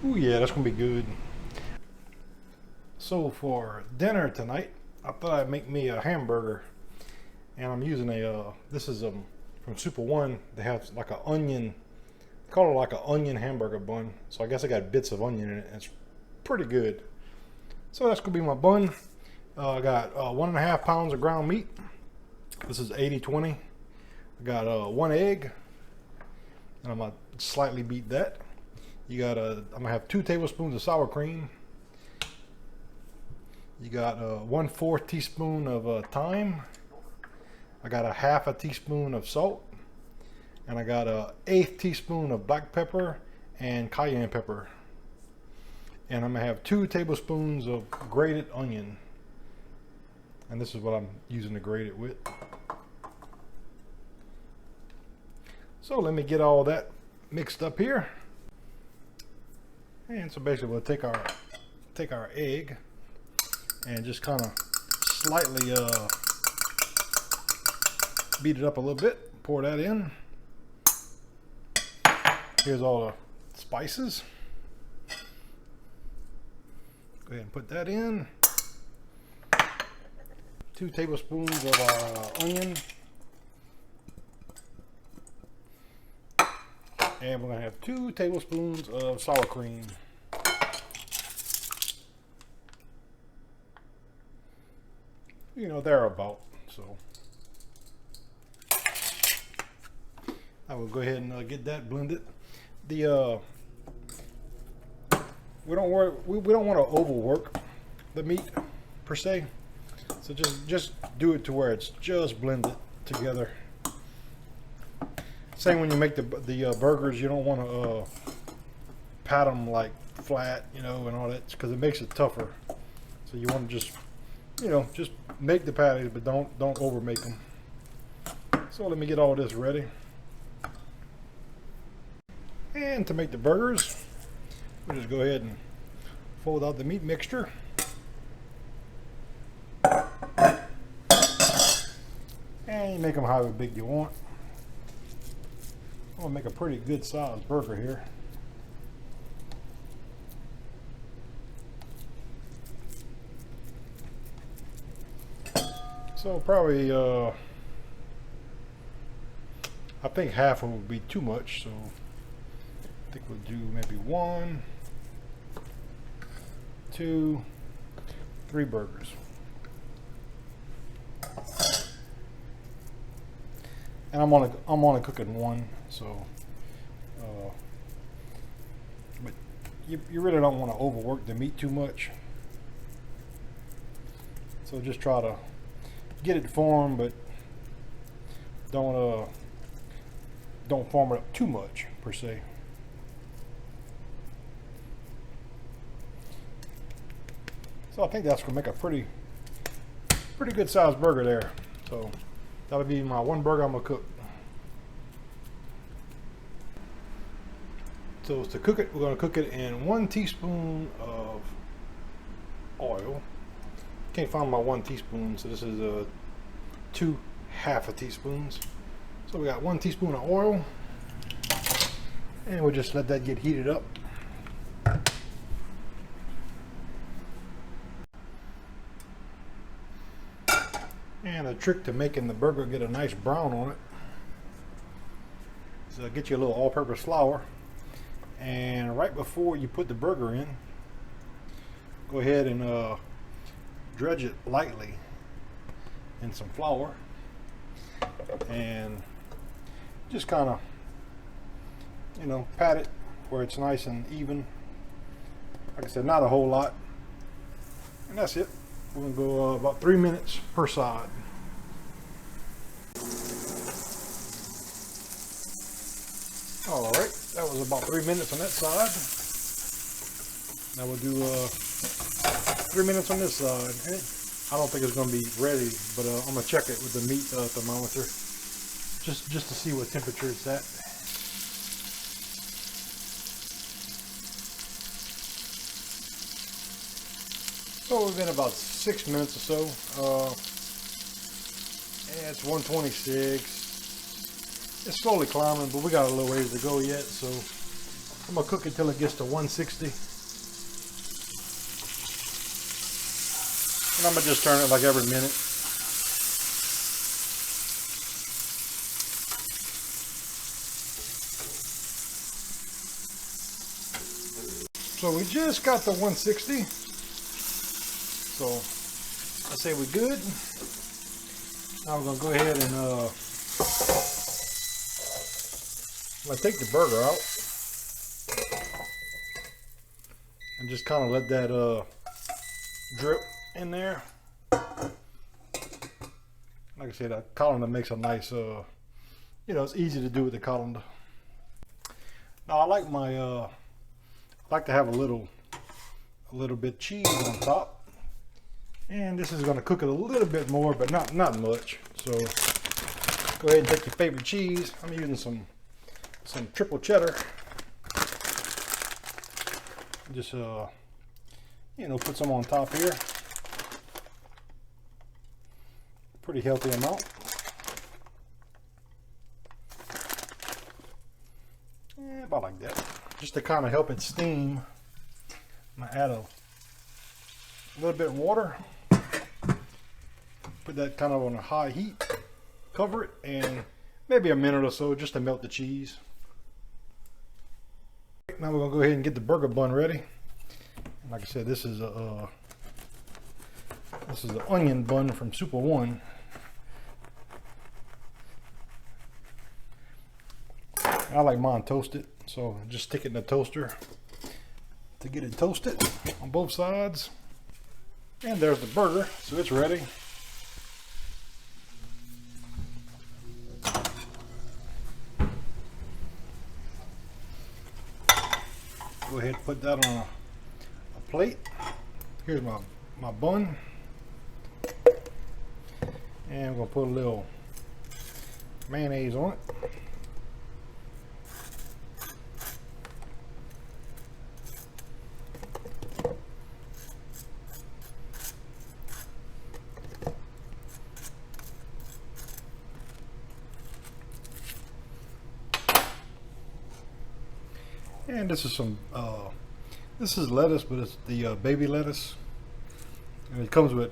Ooh yeah, that's gonna be good. So for dinner tonight, I thought I'd make me a hamburger, and I'm using this is from Super One. They have like an onion, they call it like an onion hamburger bun. So I guess I got bits of onion in it, and it's pretty good. So that's gonna be my bun. I got 1.5 pounds of ground meat. This is 80/20. I got 1 egg, and I'm gonna slightly beat that. You got I'm gonna have 2 tablespoons of sour cream. You got 1/4 teaspoon of thyme. I got 1/2 teaspoon of salt, and I got 1/8 teaspoon of black pepper and cayenne pepper. And I'm gonna have 2 tablespoons of grated onion. And this is what I'm using to grate it with. So let me get all that mixed up here. And so basically we'll take our egg and just kind of slightly beat it up a little bit. Pour that in. Here's all the spices. Go ahead and put that in. 2 tablespoons of our onion. And we're going to have 2 tablespoons of sour cream. You know, thereabout. So I will go ahead and get that blended. The we don't want to overwork the meat per se. So just do it to where it's just blended together. Same when you make the burgers, you don't want to pat them like flat, you know, and all that, because it makes it tougher. So you want to just, you know, just make the patties, but don't over make them. So let me get all this ready. And to make the burgers, we'll just go ahead and fold out the meat mixture. And you make them however big you want. I'm gonna make a pretty good sized burger here. So probably, I think half of them would be too much. So I think we'll do maybe 1, 2, 3 burgers. And I'm only cooking 1, so but you really don't want to overwork the meat too much. So just try to get it formed, but don't form it up too much per se. So I think that's gonna make a pretty good sized burger there. So that'll be my 1 burger I'm gonna cook. So to cook it, we're gonna cook it in 1 teaspoon of oil. Can't find my 1 teaspoon, so this is 2 1/2 teaspoons. So we got 1 teaspoon of oil, and we'll just let that get heated up. And the trick to making the burger get a nice brown on it is get you a little all-purpose flour, and right before you put the burger in, go ahead and dredge it lightly in some flour, and just kind of, you know, pat it where it's nice and even. Like I said, not a whole lot, and that's it. We're gonna go about 3 minutes per side. All right, that was about 3 minutes on that side. Now we'll do 3 minutes on this side. And I don't think it's gonna be ready, but I'm gonna check it with the meat thermometer just to see what temperature it's at. So we've been about 6 minutes or so. And it's 126. It's slowly climbing, but we got a little ways to go yet. So I'm gonna cook it till it gets to 160. And I'm gonna just turn it like every minute. So we just got to 160. So I say we're good. Now we're gonna go ahead and I'm gonna take the burger out and just kind of let that drip in there. Like I said, that colander makes a nice, you know, it's easy to do with the colander. Now I like my, I like to have a little bit cheese on top, and this is going to cook it a little bit more, but not much. So go ahead and take your favorite cheese. I'm using some triple cheddar. Just you know, put some on top here. Pretty healthy amount. Yeah, about like that. Just to kind of help it steam, I'm gonna add a little bit of water. Put that kind of on a high heat. Cover it, and maybe a minute or so just to melt the cheese. Now we're gonna go ahead and get the burger bun ready. Like I said, this is an onion bun from Super One. I like mine toasted, so just stick it in the toaster to get it toasted on both sides. And there's the burger, so it's ready. Go ahead and put that on a plate. Here's my bun. And I'm gonna put a little mayonnaise on it. And this is this is lettuce, but it's the baby lettuce. And it comes with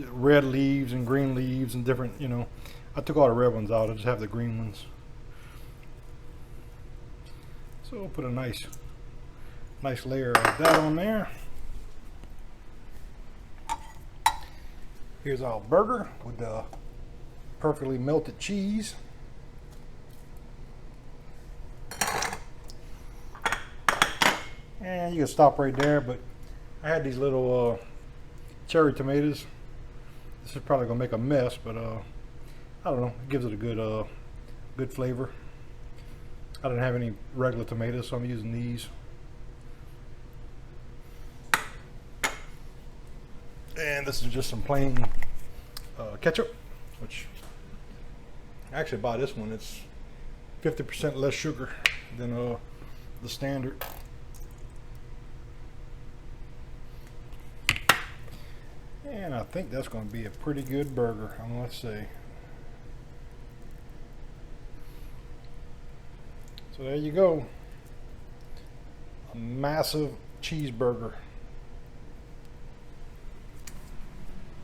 red leaves and green leaves and different, you know. I took all the red ones out. I just have the green ones. So we'll put a nice layer of that on there. Here's our burger with the perfectly melted cheese. And you can stop right there, but I had these little cherry tomatoes. This is probably gonna make a mess, but I don't know. It gives it a good flavor. I didn't have any regular tomatoes, so I'm using these. And this is just some plain ketchup, which I actually buy this one. It's 50% less sugar than the standard. And I think that's going to be a pretty good burger, I must say. So there you go. A massive cheeseburger.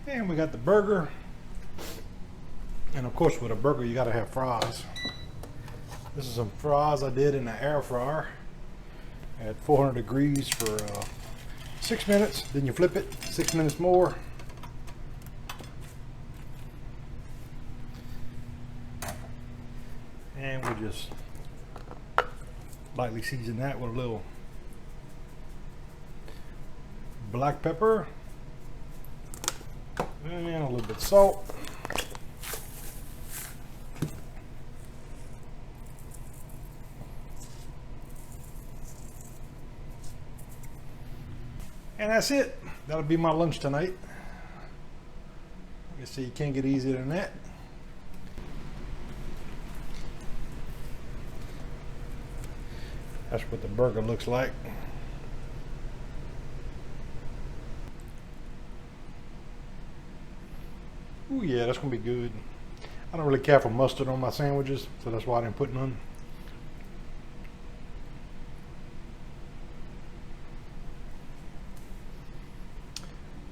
And we got the burger. And of course with a burger you got to have fries. This is some fries I did in the air fryer at 400 degrees for 6 minutes. Then you flip it, 6 minutes more. And we'll just lightly season that with a little black pepper and a little bit of salt. And that's it. That'll be my lunch tonight. You see, you can't get easier than that. That's what the burger looks like. Ooh, yeah, that's gonna be good. I don't really care for mustard on my sandwiches, so that's why I didn't put none.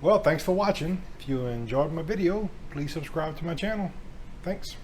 Well, thanks for watching. If you enjoyed my video, please subscribe to my channel. Thanks.